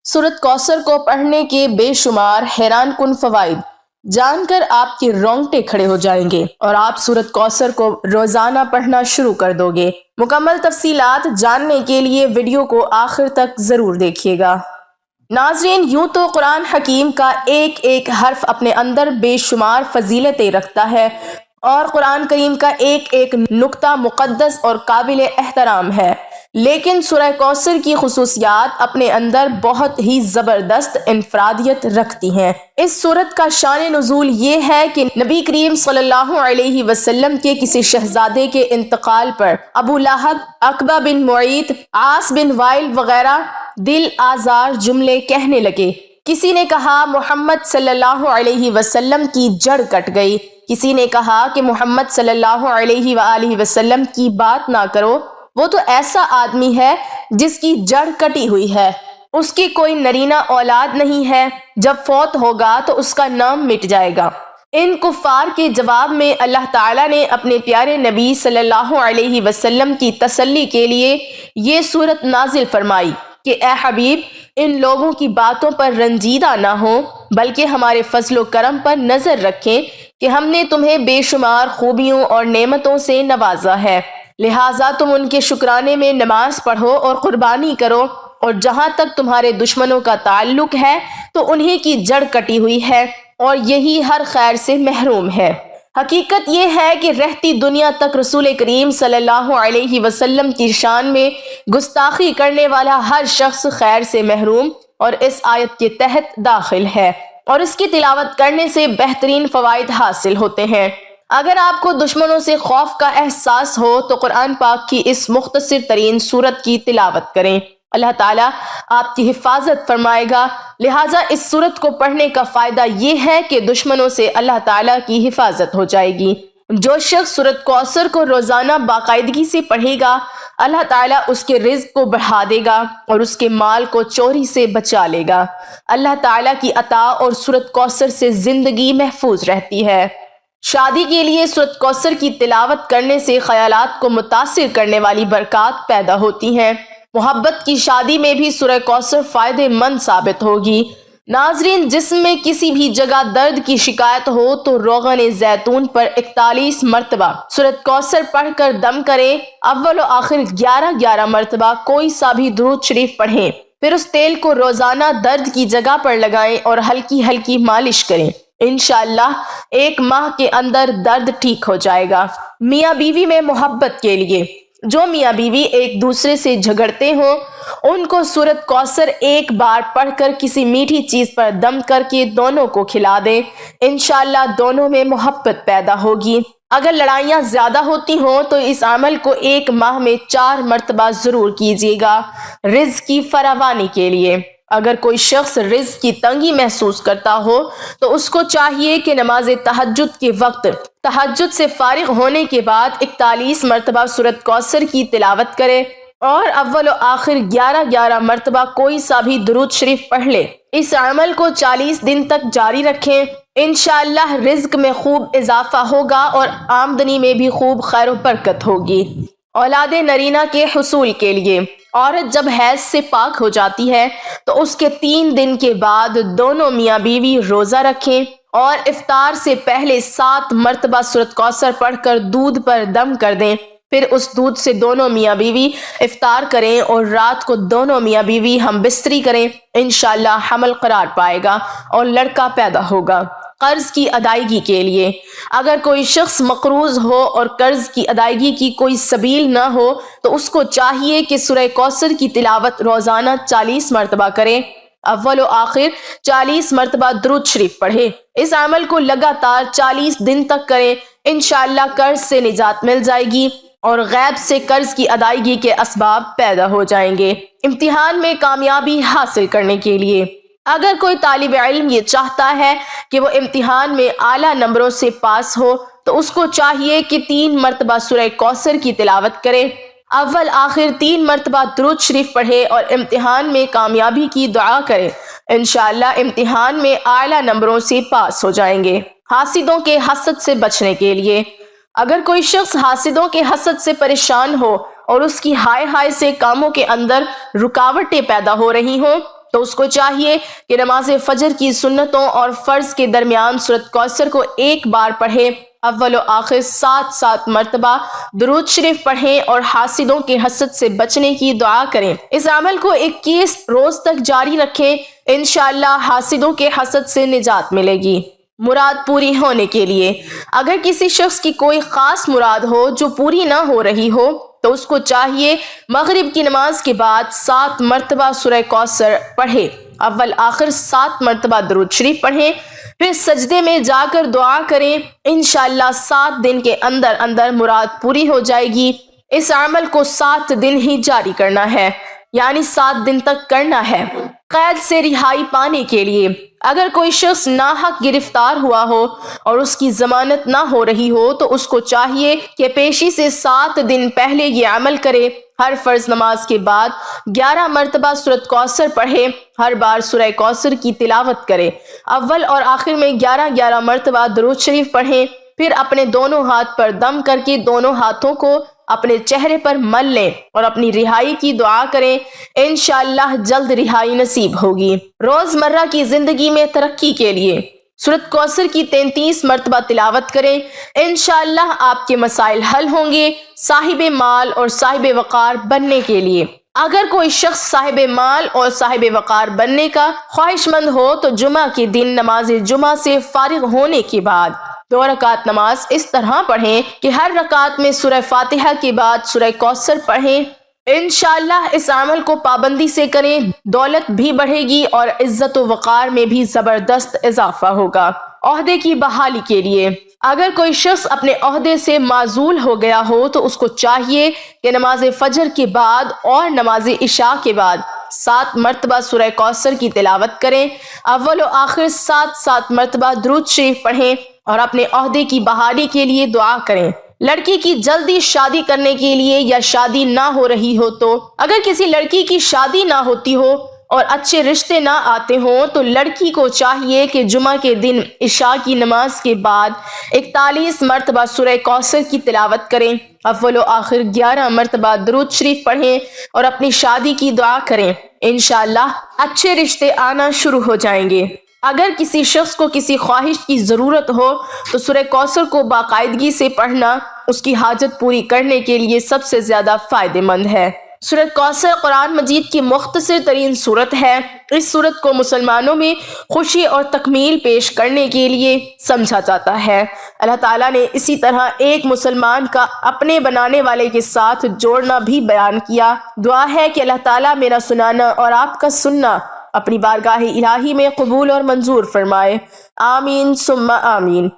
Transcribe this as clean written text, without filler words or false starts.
سورۃ کوثر کو پڑھنے کے بے شمار حیران کن فوائد جان کر آپ کے رونگٹے کھڑے ہو جائیں گے اور آپ سورۃ کوثر کو روزانہ پڑھنا شروع کر دو گے۔ مکمل تفصیلات جاننے کے لیے ویڈیو کو آخر تک ضرور دیکھیے گا۔ ناظرین، یوں تو قرآن حکیم کا ایک ایک حرف اپنے اندر بے شمار فضیلتیں رکھتا ہے اور قرآن کریم کا ایک ایک نقطہ مقدس اور قابل احترام ہے، لیکن سورہ کوثر کی خصوصیات اپنے اندر بہت ہی زبردست انفرادیت رکھتی ہیں۔ اس سورت کا شان نزول یہ ہے کہ نبی کریم صلی اللہ علیہ وسلم کے کسی شہزادے کے انتقال پر ابو لہب، عقبہ بن معیط، عاص بن وائل وغیرہ دل آزار جملے کہنے لگے۔ کسی نے کہا محمد صلی اللہ علیہ وسلم کی جڑ کٹ گئی، کسی نے کہا کہ محمد صلی اللہ علیہ وآلہ وسلم کی بات نہ کرو، وہ تو ایسا آدمی ہے جس کی جڑ کٹی ہوئی ہے، اس کی کوئی نرینہ اولاد نہیں ہے، جب فوت ہوگا تو اس کا نام مٹ جائے گا۔ ان کفار کے جواب میں اللہ تعالیٰ نے اپنے پیارے نبی صلی اللہ علیہ وسلم کی تسلی کے لیے یہ سورت نازل فرمائی کہ اے حبیب، ان لوگوں کی باتوں پر رنجیدہ نہ ہو، بلکہ ہمارے فضل و کرم پر نظر رکھیں کہ ہم نے تمہیں بے شمار خوبیوں اور نعمتوں سے نوازا ہے، لہٰذا تم ان کے شکرانے میں نماز پڑھو اور قربانی کرو، اور جہاں تک تمہارے دشمنوں کا تعلق ہے تو انہی کی جڑ کٹی ہوئی ہے اور یہی ہر خیر سے محروم ہے۔ حقیقت یہ ہے کہ رہتی دنیا تک رسول کریم صلی اللہ علیہ وسلم کی شان میں گستاخی کرنے والا ہر شخص خیر سے محروم اور اس آیت کے تحت داخل ہے، اور اس کی تلاوت کرنے سے بہترین فوائد حاصل ہوتے ہیں۔ اگر آپ کو دشمنوں سے خوف کا احساس ہو تو قرآن پاک کی اس مختصر ترین سورت کی تلاوت کریں، اللہ تعالیٰ آپ کی حفاظت فرمائے گا۔ لہٰذا اس سورت کو پڑھنے کا فائدہ یہ ہے کہ دشمنوں سے اللہ تعالیٰ کی حفاظت ہو جائے گی۔ جو شخص سورت کوثر کو روزانہ باقاعدگی سے پڑھے گا، اللہ تعالیٰ اس کے رزق کو بڑھا دے گا اور اس کے مال کو چوری سے بچا لے گا۔ اللہ تعالیٰ کی عطا اور سورت کوثر سے زندگی محفوظ رہتی ہے۔ شادی کے لیے سورت کوثر کی تلاوت کرنے سے خیالات کو متاثر کرنے والی برکات پیدا ہوتی ہیں۔ محبت کی شادی میں بھی سورہ کوثر فائدہ مند ثابت ہوگی۔ ناظرین، جسم میں کسی بھی جگہ درد کی شکایت ہو تو روغن زیتون پر 41 مرتبہ سورۃ کوثر پڑھ کر دم کریں، اول و آخر 11 مرتبہ کوئی سا بھی درود شریف پڑھیں، پھر اس تیل کو روزانہ درد کی جگہ پر لگائیں اور ہلکی ہلکی مالش کریں۔ انشاءاللہ 1 ماہ کے اندر درد ٹھیک ہو جائے گا۔ میاں بیوی میں محبت کے لیے جو میاں بیوی ایک دوسرے سے جھگڑتے ہوں، ان کو سورۃ کوثر ایک بار پڑھ کر کسی میٹھی چیز پر دم کر کے دونوں کو کھلا دیں، انشاءاللہ دونوں میں محبت پیدا ہوگی۔ اگر لڑائیاں زیادہ ہوتی ہوں تو اس عمل کو 1 ماہ میں 4 مرتبہ ضرور کیجیے گا، رزق کی فراوانی کے لیے۔ اگر کوئی شخص رزق کی تنگی محسوس کرتا ہو تو اس کو چاہیے کہ نماز تہجد کے وقت تہجد سے فارغ ہونے کے بعد 41 مرتبہ سورۃ کوثر کی تلاوت کرے اور اول و آخر 11 مرتبہ کوئی سا بھی درود شریف پڑھ لے۔ اس عمل کو 40 دن تک جاری رکھیں، انشاءاللہ رزق میں خوب اضافہ ہوگا اور آمدنی میں بھی خوب خیر و برکت ہوگی۔ اولاد نرینہ کے حصول کے لیے عورت جب حیض سے پاک ہو جاتی ہے تو اس کے 3 دن کے بعد دونوں میاں بیوی روزہ رکھیں اور افطار سے پہلے 7 مرتبہ سورۃ کوثر پڑھ کر دودھ پر دم کر دیں، پھر اس دودھ سے دونوں میاں بیوی افطار کریں اور رات کو دونوں میاں بیوی ہم بستری کریں، انشاءاللہ حمل قرار پائے گا اور لڑکا پیدا ہوگا۔ قرض کی ادائیگی کے لیے اگر کوئی شخص مقروض ہو اور قرض کی ادائیگی کی کوئی سبیل نہ ہو تو اس کو چاہیے کہ سورہ کوثر کی تلاوت روزانہ 40 مرتبہ کرے، اول و آخر 40 مرتبہ درود شریف پڑھے۔ اس عمل کو لگاتار 40 دن تک کریں، انشاءاللہ قرض سے نجات مل جائے گی اور غیب سے قرض کی ادائیگی کے اسباب پیدا ہو جائیں گے۔ امتحان میں کامیابی حاصل کرنے کے لیے اگر کوئی طالب علم یہ چاہتا ہے کہ وہ امتحان میں اعلیٰ نمبروں سے پاس ہو تو اس کو چاہیے کہ 3 مرتبہ سورہ کوثر کی تلاوت کرے، اول آخر 3 مرتبہ درود شریف پڑھے اور امتحان میں کامیابی کی دعا کرے، انشاءاللہ امتحان میں اعلیٰ نمبروں سے پاس ہو جائیں گے۔ حاسدوں کے حسد سے بچنے کے لیے اگر کوئی شخص حاسدوں کے حسد سے پریشان ہو اور اس کی ہائے ہائے سے کاموں کے اندر رکاوٹیں پیدا ہو رہی ہوں تو اس کو چاہیے کہ نماز فجر کی سنتوں اور فرض کے درمیان سورۃ کوثر کو ایک بار پڑھے، اول و آخر 7 مرتبہ درود شریف پڑھیں اور حاسدوں کے حسد سے بچنے کی دعا کریں۔ اس عمل کو 21 روز تک جاری رکھیں، انشاءاللہ حاسدوں کے حسد سے نجات ملے گی۔ مراد پوری ہونے کے لیے اگر کسی شخص کی کوئی خاص مراد ہو جو پوری نہ ہو رہی ہو تو اس کو چاہیے مغرب کی نماز کے بعد 7 مرتبہ سورہ کوثر پڑھے، اول آخر 7 مرتبہ درود شریف پڑھیں، پھر سجدے میں جا کر دعا کریں، انشاءاللہ 7 دن کے اندر اندر مراد پوری ہو جائے گی۔ اس عمل کو 7 دن ہی جاری کرنا ہے، یعنی 7 دن تک کرنا ہے۔ قید سے رہائی پانے کے لیے اگر کوئی شخص ناحق گرفتار ہوا ہو اور اس کی ضمانت نہ ہو رہی ہو تو اس کو چاہیے کہ پیشی سے 7 دن پہلے یہ عمل کرے، ہر فرض نماز کے بعد 11 مرتبہ سورۃ کوثر پڑھے، ہر بار سورہ کوثر کی تلاوت کرے، اول اور آخر میں 11 مرتبہ درود شریف پڑھیں، پھر اپنے دونوں ہاتھ پر دم کر کے دونوں ہاتھوں کو اپنے چہرے پر مل لیں اور اپنی رہائی کی دعا کریں، انشاءاللہ جلد رہائی نصیب ہوگی۔ روزمرہ کی زندگی میں ترقی کے لیے سورۃ کوثر کی 33 مرتبہ تلاوت کریں، انشاءاللہ آپ کے مسائل حل ہوں گے۔ صاحب مال اور صاحب وقار بننے کے لیے اگر کوئی شخص صاحب مال اور صاحب وقار بننے کا خواہش مند ہو تو جمعہ کے دن نماز جمعہ سے فارغ ہونے کے بعد 2 رکعت نماز اس طرح پڑھیں کہ ہر رکعت میں سورہ فاتحہ کے بعد سورہ کوثر پڑھیں، انشاءاللہ اس عمل کو پابندی سے کریں، دولت بھی بڑھے گی اور عزت و وقار میں بھی زبردست اضافہ ہوگا۔ عہدے کی بحالی کے لیے اگر کوئی شخص اپنے عہدے سے معزول ہو گیا ہو تو اس کو چاہیے کہ نماز فجر کے بعد اور نماز عشاء کے بعد 7 مرتبہ سورہ کوثر کی تلاوت کریں، اول و آخر 7 مرتبہ درود شریف پڑھیں اور اپنے عہدے کی بحالی کے لیے دعا کریں۔ لڑکی کی جلدی شادی کرنے کے لیے یا شادی نہ ہو رہی ہو تو اگر کسی لڑکی کی شادی نہ ہوتی ہو اور اچھے رشتے نہ آتے ہوں تو لڑکی کو چاہیے کہ جمعہ کے دن عشاء کی نماز کے بعد 41 مرتبہ سورہ کوثر کی تلاوت کریں، اول و آخر 11 مرتبہ درود شریف پڑھیں اور اپنی شادی کی دعا کریں، انشاءاللہ اچھے رشتے آنا شروع ہو جائیں گے۔ اگر کسی شخص کو کسی خواہش کی ضرورت ہو تو سورہ کوثر کو باقاعدگی سے پڑھنا اس کی حاجت پوری کرنے کے لیے سب سے زیادہ فائدہ مند ہے۔ سورۃ کوثر قرآن مجید کی مختصر ترین سورت ہے۔ اس سورت کو مسلمانوں میں خوشی اور تکمیل پیش کرنے کے لیے سمجھا جاتا ہے۔ اللہ تعالیٰ نے اسی طرح ایک مسلمان کا اپنے بنانے والے کے ساتھ جوڑنا بھی بیان کیا۔ دعا ہے کہ اللہ تعالیٰ میرا سنانا اور آپ کا سننا اپنی بارگاہ الہی میں قبول اور منظور فرمائے، آمین ثم آمین۔